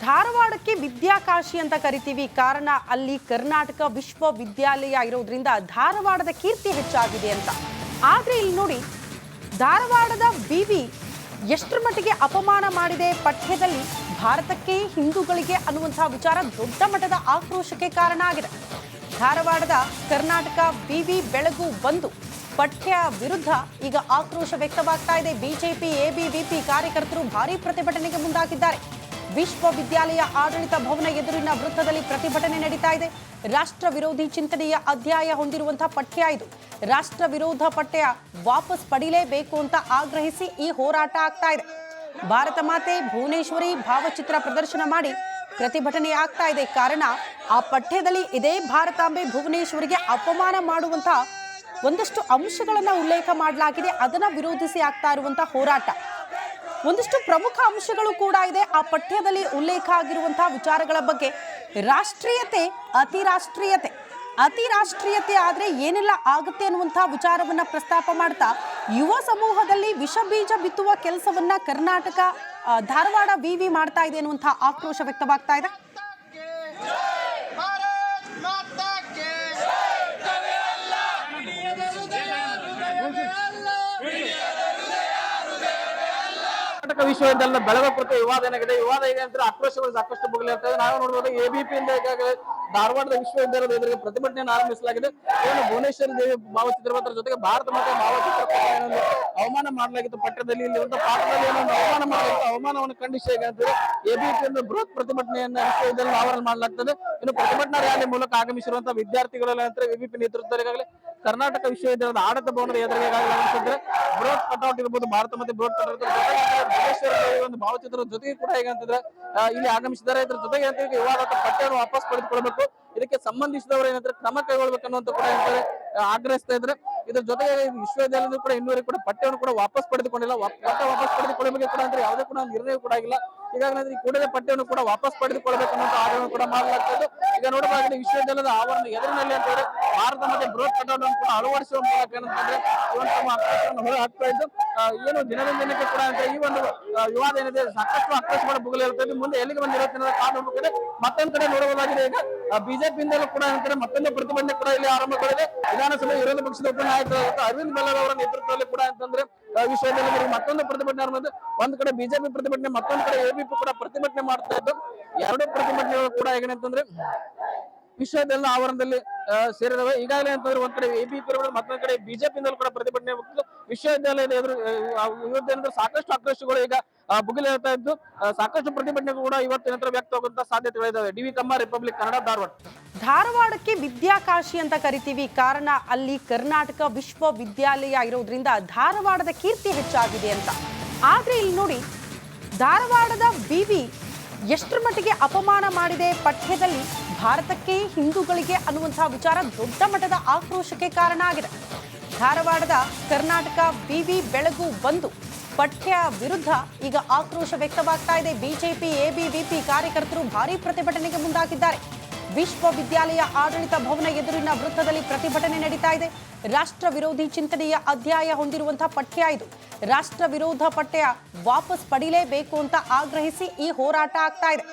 ಧಾರವಾಡಕ್ಕೆ ವಿದ್ಯಾಕಾಶಿ ಅಂತ ಕರಿತೀವಿ. ಕಾರಣ ಅಲ್ಲಿ ಕರ್ನಾಟಕ ವಿಶ್ವವಿದ್ಯಾಲಯ ಇರೋದ್ರಿಂದ ಧಾರವಾಡದ ಕೀರ್ತಿ ಹೆಚ್ಚಾಗಿದೆ ಅಂತ. ಆದ್ರೆ ಇಲ್ಲಿ ನೋಡಿ, ಧಾರವಾಡದ ವಿವಿ ಎಷ್ಟರ ಮಟ್ಟಿಗೆ ಅಪಮಾನ ಮಾಡಿದೆ ಪಠ್ಯದಲ್ಲಿ ಭಾರತಕ್ಕೆ ಹಿಂದೂಗಳಿಗೆ ಅನ್ನುವಂತಹ ವಿಚಾರ ದೊಡ್ಡ ಮಟ್ಟದ ಆಕ್ರೋಶಕ್ಕೆ ಕಾರಣ ಆಗಿದೆ. ಧಾರವಾಡದ ಕರ್ನಾಟಕ ವಿವಿ ಬೆಳಗು ಬಂದು ಪಠ್ಯ ವಿರುದ್ಧ ಈಗ ಆಕ್ರೋಶ ವ್ಯಕ್ತವಾಗ್ತಾ ಇದೆ. ಬಿಜೆಪಿ ಎಬಿವಿಪಿ ಕಾರ್ಯಕರ್ತರು ಭಾರೀ ಪ್ರತಿಭಟನೆಗೆ ಮುಂದಾಗಿದ್ದಾರೆ. ವಿಶ್ವವಿದ್ಯಾಲಯ ಆಡಳಿತ ಭವನ ಎದುರಿನ ವೃತ್ತದಲ್ಲಿ ಪ್ರತಿಭಟನೆ ನಡೀತಾ ಇದೆ. ರಾಷ್ಟ್ರ ವಿರೋಧಿ ಚಿಂತನೆಯ ಅಧ್ಯಾಯ ಹೊಂದಿರುವಂತಹ ಪಠ್ಯ ಇದು. ರಾಷ್ಟ್ರ ವಿರೋಧ ಪಠ್ಯ ವಾಪಸ್ ಪಡಿಲೇಬೇಕು ಅಂತ ಆಗ್ರಹಿಸಿ ಈ ಹೋರಾಟ ಆಗ್ತಾ ಇದೆ. ಭಾರತ ಮಾತೆ ಭುವನೇಶ್ವರಿ ಭಾವಚಿತ್ರ ಪ್ರದರ್ಶನ ಮಾಡಿ ಪ್ರತಿಭಟನೆ ಆಗ್ತಾ ಇದೆ. ಕಾರಣ ಆ ಪಠ್ಯದಲ್ಲಿ ಇದೇ ಭಾರತಾಂಬೆ ಭುವನೇಶ್ವರಿಗೆ ಅಪಮಾನ ಮಾಡುವಂತಹ ಒಂದಷ್ಟು ಅಂಶಗಳನ್ನ ಉಲ್ಲೇಖ ಮಾಡಲಾಗಿದೆ. ಅದನ್ನ ವಿರೋಧಿಸಿ ಆಗ್ತಾ ಇರುವಂತಹ ಹೋರಾಟ. ಒಂದಷ್ಟು ಪ್ರಮುಖ ಅಂಶಗಳು ಕೂಡ ಇದೆ ಆ ಪಠ್ಯದಲ್ಲಿ ಉಲ್ಲೇಖ ಆಗಿರುವಂತಹ ವಿಚಾರಗಳ ಬಗ್ಗೆ. ರಾಷ್ಟ್ರೀಯತೆ, ಅತಿ ರಾಷ್ಟ್ರೀಯತೆ ಆದ್ರೆ ಏನೆಲ್ಲ ಆಗುತ್ತೆ ಅನ್ನುವಂತಹ ವಿಚಾರವನ್ನ ಪ್ರಸ್ತಾಪ ಮಾಡ್ತಾ ಯುವ ಸಮೂಹದಲ್ಲಿ ವಿಷ ಬೀಜ ಬಿತ್ತುವ ಕೆಲಸವನ್ನ ಕರ್ನಾಟಕ ಧಾರವಾಡ ವಿವಿ ಮಾಡ್ತಾ ಇದೆ ಅನ್ನುವಂತಹ ಆಕ್ರೋಶ ವ್ಯಕ್ತವಾಗ್ತಾ ಇದೆ. ಕರ್ನಾಟಕ ವಿಶ್ವವಿದ್ಯಾಲಯ ಬೆಳಗಾವಿ ಕುರಿತು ವಿವಾದ ಏನಾಗಿದೆ. ವಿವಾದ ಇದೆ ಅಂತ ಆಕ್ರೋಶಗಳು ಸಾಕಷ್ಟು ಬುಗಿಲಿರ್ತದೆ. ನಾವು ನೋಡಬಹುದು ಎಬಿಪಿಯಿಂದ ಈಗಾಗಲೇ ಧಾರವಾಡದ ವಿಶ್ವವಿದ್ಯಾಲಯದ ಎದುರಿಗೆ ಪ್ರತಿಭಟನೆಯನ್ನು ಆರಂಭಿಸಲಾಗಿದೆ. ಏನು ಭುವನೇಶ್ವರಿ ದೇವಿ ಭಾವಚಿತ್ರ ಜೊತೆಗೆ ಭಾರತ ಮಾತೆ ಭಾವಚಿತ್ರ ಅವಮಾನ ಮಾಡಲಾಗಿತ್ತು. ಪಠ್ಯದಲ್ಲಿ ಇಲ್ಲಿ ಒಂದು ಪಾಠದಲ್ಲಿ ಏನೋ ಅವಮಾನ ಮಾಡಲಾಗಿತ್ತು. ಅವಮಾನವನ್ನು ಖಂಡಿಸಿ ಎಬಿಪಿಯಿಂದ ಬೃಹತ್ ಪ್ರತಿಭಟನೆಯನ್ನು ವಿಶ್ವವಿದ್ಯಾಲಯ ಆವರಣ ಮಾಡಲಾಗ್ತದೆ. ಇನ್ನು ಪ್ರತಿಭಟನಾ ರ್ಯಾಲಿ ಮೂಲಕ ಆಗಮಿಸಿರುವಂತಹ ವಿದ್ಯಾರ್ಥಿಗಳೆಲ್ಲ ನಂತರ ಎಬಿಪಿ ನೇತೃತ್ವದಲ್ಲಿ ಈಗಾಗಲೇ ಕರ್ನಾಟಕ ವಿಶ್ವವಿದ್ಯಾಲಯದ ಆಡಳಿತ ಭವನದ ಎದುರಿಗೆ ಆಗಮಿಸಿದ್ರೆ ಬೃಹತ್ ಕಟೌಟ್ ಇರಬಹುದು, ಭಾರತ ಮತ್ತೆ ಬೃಹತ್ ಕಟೌಟ್ ಒಂದು ಭಾವಚಿತ್ರದ ಜೊತೆಗೆ ಕೂಡ ಹೇಗಂತಂದ್ರೆ ಇಲ್ಲಿ ಆಗಮಿಸಿದ್ದಾರೆ. ಇದ್ರ ಜೊತೆಗೆ ಅಂತ ವಿವಾದ ಪಠ್ಯವನ್ನು ವಾಪಸ್ ಪಡೆದುಕೊಳ್ಬೇಕು, ಇದಕ್ಕೆ ಸಂಬಂಧಿಸಿದವರು ಏನಂದ್ರೆ ಕ್ರಮ ಕೈಗೊಳ್ಬೇಕು ಅನ್ನುವಂತ ಕೂಡ ಆಗ್ರಹಿಸ್ತಾ ಇದ್ರೆ. ಇದ್ರ ಜೊತೆಗೆ ವಿಶ್ವವಿದ್ಯಾಲಯದ ಕೂಡ ಇನ್ನೂವರೆಗೆ ಕೂಡ ಪಠ್ಯವನ್ನು ಕೂಡ ವಾಪಸ್ ಪಡೆದುಕೊಂಡಿಲ್ಲ. ವಾಪಸ್ ಪಡೆದುಕೊಳ್ಳಬೇಕು ಕೂಡ ಅಂದ್ರೆ ಯಾವುದೇ ಕೂಡ ನಿರ್ಣಯ ಕೂಡ ಆಗಿಲ್ಲ. ಈಗಾಗಲೇ ಈ ಕೂಡಲೇ ಪಠ್ಯವನ್ನು ಕೂಡ ವಾಪಸ್ ಪಡೆದುಕೊಳ್ಬೇಕು ಅನ್ನುವಂತ ಆದೇಶ ಕೂಡ ಮಾಡಲಾಗ್ತದೆ. ಈಗ ನೋಡಬಹುದಾಗಿದೆ ವಿಶ್ವವಿದ್ಯಾಲಯದ ಆವರಣ ಎದುರಿನಲ್ಲಿ ಅಂತಂದ್ರೆ ಭಾರತ ಮತ್ತೆ ಬೃಹತ್ ಕಟೌಟ್ ಅನ್ನು ಕೂಡ ಅಳವಡಿಸುವ ಮೂಲಕ ಏನಂತಂದ್ರೆ ತಮ್ಮ ಆಕ್ರೋಶವನ್ನು ಹೊರ ಹಾಕ್ತಾ ಇದ್ದು ಏನು ದಿನದಿಂದ ದಿನಕ್ಕೆ ಕೂಡ ಅಂತ ಈ ಒಂದು ವಿವಾದ ಏನಿದೆ ಸಾಕಷ್ಟು ಆಕ್ರೋಶಗಳ ಬುಗಲಿರುತ್ತದೆ. ಮುಂದೆ ಎಲ್ಲಿಗೆ ಬಂದಿರುತ್ತೆ ಕಾದು ಹೋಗ್ಬೇಕಂದ್ರೆ ಮತ್ತೊಂದ್ ಕಡೆ ನೋಡಬಹುದಾಗಿದೆ. ಈಗ ಬಿಜೆಪಿಯಿಂದಲೂ ಕೂಡ ಅಂತಾರೆ ಮತ್ತೊಂದು ಪ್ರತಿಭಟನೆ ಕೂಡ ಇಲ್ಲಿ ಆರಂಭಗೊಂಡಿದೆ. ವಿಧಾನಸಭೆ ವಿರೋಧ ಪಕ್ಷದ ಉಪನಾಯಕರಾದ ಅರವಿಂದ್ ಬೆಲ್ಲದ್ ಅವರ ನೇತೃತ್ವದಲ್ಲಿ ಕೂಡ ಅಂತಂದ್ರೆ ವಿಶ್ವವಿದ್ಯಾಲಯದಲ್ಲಿ ಮತ್ತೊಂದು ಪ್ರತಿಭಟನೆ ಆರಂಭ. ಒಂದ್ ಕಡೆ ಬಿಜೆಪಿ ಪ್ರತಿಭಟನೆ, ಮತ್ತೊಂದು ಕಡೆ ಎಬಿಪಿ ಕೂಡ ಪ್ರತಿಭಟನೆ ಮಾಡ್ತಾ ಇದ್ದು ಎರಡೂ ಪ್ರತಿಭಟನೆಗಳು ಕೂಡ ಏನಂತಂದ್ರೆ ವಿಶ್ವವಿದ್ಯಾಲಯ ಆವರಣದಲ್ಲಿ ಸೇರಿದವೆ. ಈಗಾಗಲೇ ಅಂತಂದ್ರೆ ಒಂದ್ ಕಡೆ ಎಬಿಪಿ ಮತ್ತೊಂದ್ ಕಡೆ ಬಿಜೆಪಿಯಿಂದಲೂ ಕೂಡ ಪ್ರತಿಭಟನೆ ವಿಶ್ವವಿದ್ಯಾಲಯದ ಎದುರು ಸಾಕಷ್ಟು ಆಕ್ರೋಶಗಳು ಈಗ ಬುಗಿಲೇಳ್ತಾ ಇದ್ದು ಸಾಕಷ್ಟು ಪ್ರತಿಭಟನೆಗಳು ಕೂಡ ಇವತ್ತಿನ ನಂತರ ವ್ಯಕ್ತವಾಗುವಂತ ಸಾಧ್ಯತೆಗಳಿದ್ದಾವೆ. ಡಿವಿ ಕಮ್ಮ, ರಿಪಬ್ಲಿಕ್ ಕನ್ನಡ, ಧಾರವಾಡ. ಧಾರವಾಡಕ್ಕೆ ವಿದ್ಯಾಕಾಶಿ ಅಂತ ಕರಿತೀವಿ. ಕಾರಣ ಅಲ್ಲಿ ಕರ್ನಾಟಕ ವಿಶ್ವವಿದ್ಯಾಲಯ ಇರೋದ್ರಿಂದ ಧಾರವಾಡದ ಕೀರ್ತಿ ಹೆಚ್ಚಾಗಿದೆ ಅಂತ. ಆದ್ರೆ ಇಲ್ಲಿ ನೋಡಿ, ಧಾರವಾಡದ ವಿವಿ ಎಷ್ಟರ ಮಟ್ಟಿಗೆ ಅಪಮಾನ ಮಾಡಿದೆ ಪಠ್ಯದಲ್ಲಿ ಭಾರತಕ್ಕೆ ಹಿಂದೂಗಳಿಗೆ ಅನ್ನುವಂತಹ ವಿಚಾರ ದೊಡ್ಡ ಮಟ್ಟದ ಆಕ್ರೋಶಕ್ಕೆ ಕಾರಣ ಆಗಿದೆ. ಧಾರವಾಡದ ಕರ್ನಾಟಕ ವಿವಿ ಬೆಳಗು ಬಂದು ಪಠ್ಯ ವಿರುದ್ಧ ಈಗ ಆಕ್ರೋಶ ವ್ಯಕ್ತವಾಗ್ತಾ ಇದೆ. ಬಿಜೆಪಿ ಎಬಿವಿಪಿ ಕಾರ್ಯಕರ್ತರು ಭಾರೀ ಪ್ರತಿಭಟನೆಗೆ ಮುಂದಾಗಿದ್ದಾರೆ. ವಿಶ್ವವಿದ್ಯಾಲಯ ಆಡಳಿತ ಭವನ ಎದುರಿನ ವೃತ್ತದಲ್ಲಿ ಪ್ರತಿಭಟನೆ ನಡೀತಾ ಇದೆ. ರಾಷ್ಟ್ರ ವಿರೋಧಿ ಚಿಂತನೆಯ ಅಧ್ಯಾಯ ಹೊಂದಿರುವಂತಹ ಪಠ್ಯ ಇದು. ರಾಷ್ಟ್ರ ವಿರೋಧ ಪಠ್ಯ ವಾಪಸ್ ಪಡಿಲೇಬೇಕು ಅಂತ ಆಗ್ರಹಿಸಿ ಈ ಹೋರಾಟ ಆಗ್ತಾ ಇದೆ.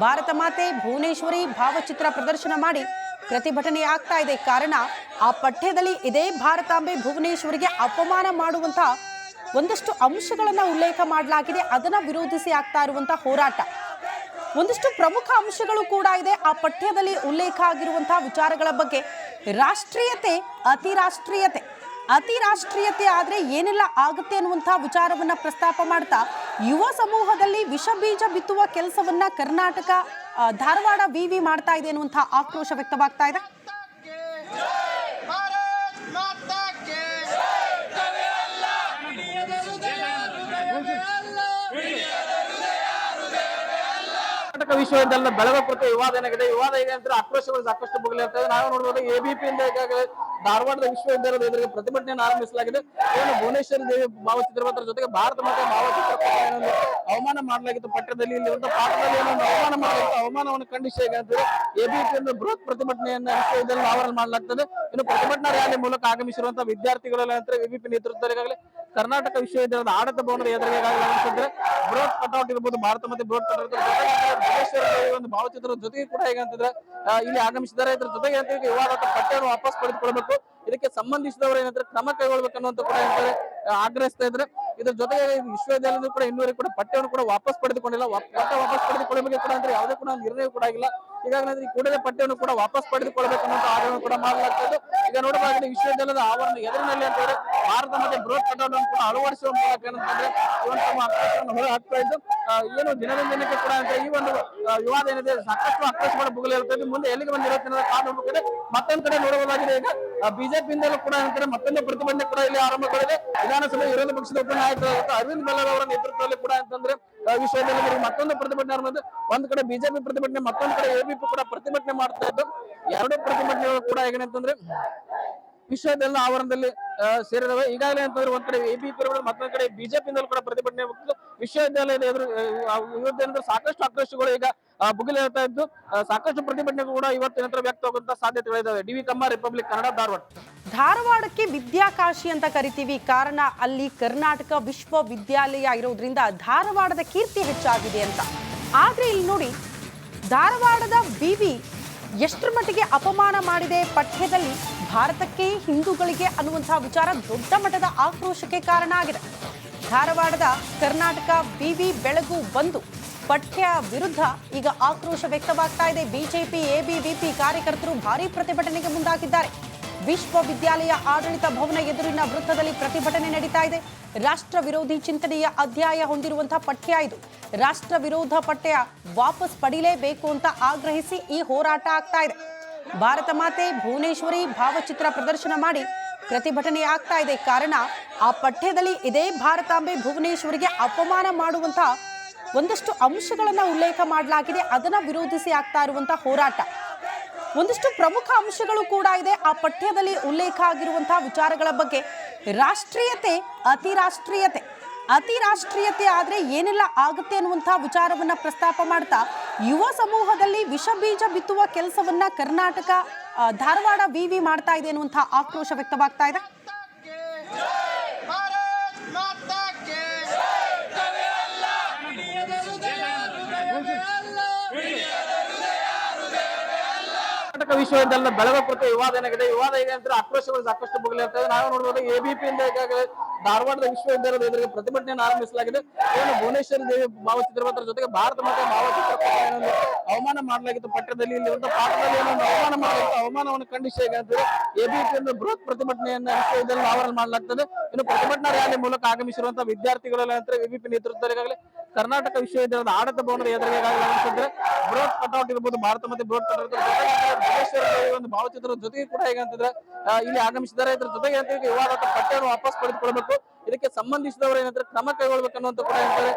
ಭಾರತ ಮಾತೆ ಭುವನೇಶ್ವರಿ ಭಾವಚಿತ್ರ ಪ್ರದರ್ಶನ ಮಾಡಿ ಪ್ರತಿಭಟನೆ ಆಗ್ತಾ ಇದೆ. ಕಾರಣ ಆ ಪಠ್ಯದಲ್ಲಿ ಇದೇ ಭಾರತಾಂಬೆ ಭುವನೇಶ್ವರಿಗೆ ಅಪಮಾನ ಮಾಡುವಂತಹ ಒಂದಷ್ಟು ಅಂಶಗಳನ್ನ ಉಲ್ಲೇಖ ಮಾಡಲಾಗಿದೆ. ಅದನ್ನ ವಿರೋಧಿಸಿ ಆಗ್ತಾ ಇರುವಂತಹ ಹೋರಾಟ. ಒಂದಷ್ಟು ಪ್ರಮುಖ ಅಂಶಗಳು ಕೂಡ ಇದೆ ಆ ಪಠ್ಯದಲ್ಲಿ ಉಲ್ಲೇಖ ಆಗಿರುವಂತಹ ವಿಚಾರಗಳ ಬಗ್ಗೆ. ರಾಷ್ಟ್ರೀಯತೆ, ಅತಿ ರಾಷ್ಟ್ರೀಯತೆ ಆದ್ರೆ ಏನೆಲ್ಲ ಆಗುತ್ತೆ ಅನ್ನುವಂತಹ ವಿಚಾರವನ್ನ ಪ್ರಸ್ತಾಪ ಮಾಡ್ತಾ ಯುವ ಸಮೂಹದಲ್ಲಿ ವಿಷ ಬೀಜ ಬಿತ್ತುವ ಕೆಲಸವನ್ನ ಕರ್ನಾಟಕ ಧಾರವಾಡ ವಿವಿ ಮಾಡ್ತಾ ಇದೆ ಅನ್ನುವಂತಹ ಆಕ್ರೋಶ ವ್ಯಕ್ತವಾಗ್ತಾ ಇದೆ. ಕರ್ನಾಟಕ ವಿಶ್ವವಿದ್ಯಾಲಯ ಬೆಳಗಾವಿ ಕುರಿತು ವಿವಾದ ಏನಾಗಿದೆ. ವಿವಾದ ಇದೆ ಅಂತ ಆಕ್ರೋಶಗಳು ಸಾಕಷ್ಟು ಬುಗಿಲಿರ್ತದೆ. ನಾವು ನೋಡಬಹುದು ಎಬಿಪಿಯಿಂದ ಈಗಾಗಲೇ ಧಾರವಾಡದ ವಿಶ್ವವಿದ್ಯಾಲಯದ ಎದುರಿಗೆ ಪ್ರತಿಭಟನೆಯನ್ನು ಆರಂಭಿಸಲಾಗಿದೆ. ಏನು ಭುವನೇಶ್ವರಿ ದೇವಿ ಭಾವಚಿತ್ರ ಜೊತೆಗೆ ಭಾರತ ಮಾತೆ ಭಾವಚಿತ್ರ ಅವಮಾನ ಮಾಡಲಾಗಿತ್ತು. ಪಠ್ಯದಲ್ಲಿ ಇಲ್ಲಿ ಒಂದು ಪಾಠದಲ್ಲಿ ಏನೋ ಅವಮಾನ ಮಾಡಲಾಗಿತ್ತು. ಅವಮಾನವನ್ನು ಖಂಡಿಸಿ ಎಬಿಪಿಯಿಂದ ಬೃಹತ್ ಪ್ರತಿಭಟನೆಯನ್ನು ವಿಶ್ವವಿದ್ಯಾಲಯ ಆವರಣ ಮಾಡಲಾಗ್ತದೆ. ಇನ್ನು ಪ್ರತಿಭಟನಾ ರ್ಯಾಲಿ ಮೂಲಕ ಆಗಮಿಸಿರುವಂತಹ ವಿದ್ಯಾರ್ಥಿಗಳೆಲ್ಲ ನಂತರ ಎಬಿಪಿ ನೇತೃತ್ವದಲ್ಲಿ ಈಗಾಗಲೇ ಕರ್ನಾಟಕ ವಿಶ್ವವಿದ್ಯಾಲಯದ ಆಡಳಿತ ಭವನದ ಎದುರಿಗೆ ಈಗಾಗಲೇ ಬೃಹತ್ ಕಟೌಟ್ ಇರ್ಬೋದು, ಭಾರತ ಮತ್ತೆ ಬೃಹತ್ ಕಟೌಟ್ ಭುವನೇಶ್ವರಿ ದೇವಿ ಒಂದು ಭಾವಚಿತ್ರದ ಜೊತೆಗೆ ಕೂಡ ಹೇಗಂತಂದ್ರೆ ಇಲ್ಲಿ ಆಗಮಿಸಿದ್ದಾರೆ. ಇದ್ರ ಜೊತೆಗೆ ಅಂತ ವಿವಾದ ಪಠ್ಯವನ್ನು ವಾಪಸ್ ಪಡೆದುಕೊಳ್ಬೇಕು, ಇದಕ್ಕೆ ಸಂಬಂಧಿಸಿದವರು ಏನಂದ್ರೆ ಕ್ರಮ ಕೈಗೊಳ್ಬೇಕನ್ನುವಂತ ಕೂಡ ಏನಂತಾರೆ ಆಗ್ರಹಿಸ್ತಾ ಇದ್ರೆ. ಇದ್ರ ಜೊತೆಗೆ ವಿಶ್ವವಿದ್ಯಾಲಯದ ಕೂಡ ಇನ್ನೂವರೆಗೆ ಕೂಡ ಪಠ್ಯವನ್ನು ಕೂಡ ವಾಪಸ್ ಪಡೆದುಕೊಂಡಿಲ್ಲ. ಪಠ್ಯ ವಾಪಸ್ ಪಡೆದುಕೊಳ್ಳಬೇಕು ಕೂಡ ಅಂದ್ರೆ ಯಾವುದೇ ಕೂಡ ನಿರ್ಣಯ ಕೂಡ ಆಗಿಲ್ಲ. ಈಗಾಗಲೇ ಈ ಕೂಡಲೇ ಪಠ್ಯವನ್ನು ಕೂಡ ವಾಪಸ್ ಪಡೆದುಕೊಳ್ಬೇಕನ್ನುವಂತ ಆದೇಶವನ್ನು ಕೂಡ ಮಾಡಲಾಗ್ತಾ ಇದೆ. ಈಗ ನೋಡಬಹುದಾಗಿದೆ ವಿಶ್ವವಿದ್ಯಾಲಯದ ಆವರಣ ಎದುರಿನಲ್ಲಿ ಅಂತಂದ್ರೆ ಭಾರತ ಮತ್ತೆ ಬೃಹತ್ ಕಟೌಟ್ ಅನ್ನು ಕೂಡ ಅಳವಡಿಸುವ ಮೂಲಕ ಏನಂತಂದ್ರೆ ಇವತ್ತು ತಮ್ಮ ಆಕ್ರೋಶವನ್ನು ಹೊರ ಹಾಕ್ತಾ ಇದ್ದು ಏನು ದಿನದಿಂದ ದಿನಕ್ಕೆ ಕೂಡ ಅಂತ ಈ ಒಂದು ವಿವಾದ ಏನಿದೆ ಸಾಕಷ್ಟು ಆಕ್ರೋಶಗಳ ಭುಗಲಿ ಇರ್ತದೆ. ಮುಂದೆ ಎಲ್ಲಿಗೆ ಬಂದಿರುತ್ತೆ ಕಾದು ಹೋಗ್ತದೆ. ಮತ್ತೊಂದ್ ಕಡೆ ನೋಡಬಹುದಾಗಿದೆ ಈಗ ಬಿಜೆಪಿಯಿಂದಲೂ ಕೂಡ ಏನಂತಾರೆ ಮತ್ತೊಂದು ಪ್ರತಿಭಟನೆ ಕೂಡ ಇಲ್ಲಿ ಆರಂಭಗೊಂಡಿದೆ. ವಿಧಾನಸಭೆ ವಿರೋಧ ಪಕ್ಷದ ಉಪನಾಯಕರಾದ ಅರವಿಂದ್ ಬೆಲ್ಲದ್ ಅವರ ನೇತೃತ್ವದಲ್ಲಿ ಕೂಡ ಅಂತಂದ್ರೆ ವಿಶ್ವವಿದ್ಯಾಲಯದಲ್ಲಿ ಮತ್ತೊಂದು ಪ್ರತಿಭಟನೆ ಆರಂಭ. ಒಂದ್ ಕಡೆ ಬಿಜೆಪಿ ಪ್ರತಿಭಟನೆ, ಮತ್ತೊಂದ್ ಕಡೆ ಎಬಿಪಿ ಕೂಡ ಪ್ರತಿಭಟನೆ ಮಾಡ್ತಾ ಇದ್ದು ಎರಡೂ ಪ್ರತಿಭಟನೆಗಳು ಕೂಡ ಏನಂತಂದ್ರೆ ವಿಶ್ವವಿದ್ಯಾಲಯ ಆವರಣದಲ್ಲಿ ಸೇರಿದವೆ. ಈಗಾಗಲೇ ಅಂತಂದ್ರೆ ಒಂದ್ ಕಡೆ ಎಬಿಪಿ ಮತ್ತೊಂದ್ ಕಡೆ ಬಿಜೆಪಿಯಿಂದಲೂ ಕೂಡ ಪ್ರತಿಭಟನೆ ವಿಶ್ವವಿದ್ಯಾಲಯದ ಎದುರು ವಿರುದ್ಧ ಸಾಕಷ್ಟು ಆಕ್ರೋಶಗಳು ಈಗ ಭುಗಿಲೇಳ್ತಾ ಇದ್ದು ಸಾಕಷ್ಟು ಪ್ರತಿಭಟನೆ ಕೂಡ ಇವತ್ತಿನ ನಂತರ ವ್ಯಕ್ತವಾಗುವಂತ ಸಾಧ್ಯತೆಗಳಿದ್ದಾವೆ. ಡಿ.ವಿ. ಕಮ್ಮ, ರಿಪಬ್ಲಿಕ್ ಕನ್ನಡ, ಧಾರವಾಡ. ಧಾರವಾಡಕ್ಕೆ ವಿದ್ಯಾಕಾಶಿ ಅಂತ ಕರಿತೀವಿ, ಕಾರಣ ಅಲ್ಲಿ ಕರ್ನಾಟಕ ವಿಶ್ವವಿದ್ಯಾಲಯ ಇರೋದ್ರಿಂದ ಧಾರವಾಡದ ಕೀರ್ತಿ ಹೆಚ್ಚಾಗಿದೆ ಅಂತ. ಆದ್ರೆ ಇಲ್ಲಿ ನೋಡಿ, ಧಾರವಾಡದ ವಿವಿ ಎಷ್ಟರ ಮಟ್ಟಿಗೆ ಅಪಮಾನ ಮಾಡಿದೆ ಪಠ್ಯದಲ್ಲಿ ಭಾರತಕ್ಕೆ, ಹಿಂದೂಗಳಿಗೆ ಅನ್ನುವಂತಹ ವಿಚಾರ ದೊಡ್ಡ ಮಟ್ಟದ ಆಕ್ರೋಶಕ್ಕೆ ಕಾರಣ ಆಗಿದೆ. ಧಾರವಾಡದ ಕರ್ನಾಟಕ ವಿವಿ ಬೆಳಗು ಬಂದು ಪಠ್ಯ ವಿರುದ್ಧ ಈಗ ಆಕ್ರೋಶ ವ್ಯಕ್ತವಾಗ್ತಾ ಇದೆ. ಬಿಜೆಪಿ ಎಬಿವಿಪಿ ಕಾರ್ಯಕರ್ತರು ಭಾರೀ ಪ್ರತಿಭಟನೆಗೆ ಮುಂದಾಗಿದ್ದಾರೆ. ವಿಶ್ವವಿದ್ಯಾಲಯ ಆಡಳಿತ ಭವನ ಎದುರಿನ ವೃತ್ತದಲ್ಲಿ ಪ್ರತಿಭಟನೆ ನಡೀತಾ ಇದೆ. ರಾಷ್ಟ್ರ ವಿರೋಧಿ ಚಿಂತನೆಯ ಅಧ್ಯಾಯ ಹೊಂದಿರುವಂತಹ ಪಠ್ಯ ಇದು. ರಾಷ್ಟ್ರ ವಿರೋಧ ಪಠ್ಯ ವಾಪಸ್ ಪಡಿಲೇಬೇಕು ಅಂತ ಆಗ್ರಹಿಸಿ ಈ ಹೋರಾಟ ಆಗ್ತಾ ಇದೆ. ಭಾರತ ಮಾತೆ ಭುವನೇಶ್ವರಿ ಭಾವಚಿತ್ರ ಪ್ರದರ್ಶನ ಮಾಡಿ ಪ್ರತಿಭಟನೆ ಆಗ್ತಾ ಇದೆ. ಕಾರಣ ಆ ಪಠ್ಯದಲ್ಲಿ ಇದೇ ಭಾರತಾಂಬೆ ಭುವನೇಶ್ವರಿಗೆ ಅಪಮಾನ ಮಾಡುವಂತಹ ಒಂದಷ್ಟು ಅಂಶಗಳನ್ನ ಉಲ್ಲೇಖ ಮಾಡಲಾಗಿದೆ. ಅದನ್ನ ವಿರೋಧಿಸಿ ಆಗ್ತಾ ಇರುವಂತಹ ಹೋರಾಟ. ಒಂದಷ್ಟು ಪ್ರಮುಖ ಅಂಶಗಳು ಕೂಡ ಇದೆ ಆ ಪಠ್ಯದಲ್ಲಿ ಉಲ್ಲೇಖ ಆಗಿರುವಂತಹ ವಿಚಾರಗಳ ಬಗ್ಗೆ. ರಾಷ್ಟ್ರೀಯತೆ, ಅತಿ ರಾಷ್ಟ್ರೀಯತೆ ಆದ್ರೆ ಏನೆಲ್ಲ ಆಗುತ್ತೆ ಅನ್ನುವಂತಹ ವಿಚಾರವನ್ನ ಪ್ರಸ್ತಾಪ ಮಾಡ್ತಾ ಯುವ ಸಮೂಹದಲ್ಲಿ ವಿಷ ಬೀಜ ಬಿತ್ತುವ ಕೆಲಸವನ್ನ ಕರ್ನಾಟಕ ಧಾರವಾಡ ವಿವಿ ಮಾಡ್ತಾ ಇದೆ ಅನ್ನುವಂತಹ ಆಕ್ರೋಶ ವ್ಯಕ್ತವಾಗ್ತಾ ಇದೆ. ಕರ್ನಾಟಕ ವಿಶ್ವವಿದ್ಯಾಲಯದ ಬೆಳಗಾವಿ ಕುರಿತು ವಿವಾದ ಏನಾಗಿದೆ, ವಿವಾದ ಇದೆ ಅಂತ ಆಕ್ರೋಶಗಳು ಸಾಕಷ್ಟು ಭುಗಲಿ ಇರ್ತದೆ. ನಾವು ನೋಡಬಹುದು ಎಬಿಪಿಯಿಂದ ಈಗಾಗಲೇ ಧಾರವಾಡದ ವಿಶ್ವವಿದ್ಯಾಲಯದ ಎದುರಿಗೆ ಪ್ರತಿಭಟನೆಯನ್ನು ಆರಂಭಿಸಲಾಗಿದೆ. ಏನು ಭುವನೇಶ್ವರಿ ದೇವಿ ಭಾವಚಿತ್ರ ಜೊತೆಗೆ ಭಾರತ ಮಾತೆ ಭಾವಚಿತ್ರ ಅವಮಾನ ಮಾಡಲಾಗಿತ್ತು. ಪಠ್ಯದಲ್ಲಿ ಇಲ್ಲಿ ಒಂದು ಪಾಠದಲ್ಲಿ ಏನೊಂದು ಅವಮಾನ ಮಾಡಲಾಗಿತ್ತು. ಅವಮಾನವನ್ನು ಖಂಡಿಸಿ ಹೇಗಂದ್ರೆ ಎಬಿಪಿಯಿಂದ ಬೃಹತ್ ಪ್ರತಿಭಟನೆಯನ್ನ ವಿಶ್ವವಿದ್ಯಾಲಯ ಆವರಣ ಮಾಡಲಾಗ್ತದೆ. ಇನ್ನು ಪ್ರತಿಭಟನಾ ರ್ಯಾಲಿ ಮೂಲಕ ಆಗಮಿಸಿರುವಂತಹ ವಿದ್ಯಾರ್ಥಿಗಳೆಲ್ಲ ನಂತರ ಎಬಿಪಿ ನೇತೃತ್ವದಲ್ಲಿ ಈಗಾಗಲೇ ಕರ್ನಾಟಕ ವಿಶ್ವವಿದ್ಯಾಲಯದ ಆಡಳಿತ ಭವನದ ಎದುರಿಗೆ ಆಗಮಿಸಿದ್ರೆ ಬೃಹತ್ ಕಟೌಟ್ ಇರ್ಬೋದು, ಭಾರತ ಮತ್ತೆ ಬೃಹತ್ ಕಟೌಟ್ ಭುವನೇಶ್ವರಿ ದೇವಿ ಒಂದು ಭಾವಚಿತ್ರದ ಜೊತೆಗೆ ಕೂಡ ಹೇಗಂತಂದ್ರೆ ಇಲ್ಲಿ ಆಗಮಿಸಿದ್ದಾರೆ. ಇದ್ರ ಜೊತೆಗೆ ಅಂತ ವಿವಾದ ಪಠ್ಯವನ್ನು ವಾಪಸ್ ಪಡೆದುಕೊಳ್ಬೇಕು, ಇದಕ್ಕೆ ಸಂಬಂಧಿಸಿದವರು ಏನಂದ್ರೆ ಕ್ರಮ ಕೈಗೊಳ್ಬೇಕನ್ನುವಂತ ಕೂಡ ಏನಂತಾರೆ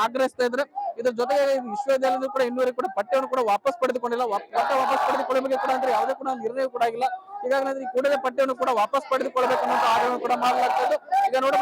ಆಗ್ರಹಿಸ್ತಾ ಇದ್ರೆ. ಇದ್ರ ಜೊತೆಗೆ ವಿಶ್ವವಿದ್ಯಾಲಯದ ಕೂಡ ಇನ್ನೂವರೆಗೆ ಕೂಡ ಪಠ್ಯವನ್ನು ಕೂಡ ವಾಪಸ್ ಪಡೆದುಕೊಂಡಿಲ್ಲ. ಪಠ್ಯ ವಾಪಸ್ ಪಡೆದುಕೊಳ್ಳಬೇಕು ಕೂಡ ಅಂದ್ರೆ ಯಾವುದೇ ಕೂಡ ನಿರ್ಣಯ ಕೂಡ ಆಗಿಲ್ಲ. ಈಗಾಗಲೇ ಈ ಕೂಡಲೇ ಪಠ್ಯವನ್ನು ಕೂಡ ವಾಪಸ್ ಪಡೆದುಕೊಳ್ಬೇಕನ್ನುವಂತ ಆದೇಶವನ್ನು ಕೂಡ ಮಾಡಲಾಗ್ತಾ ಇದೆ. ಈಗ ನೋಡ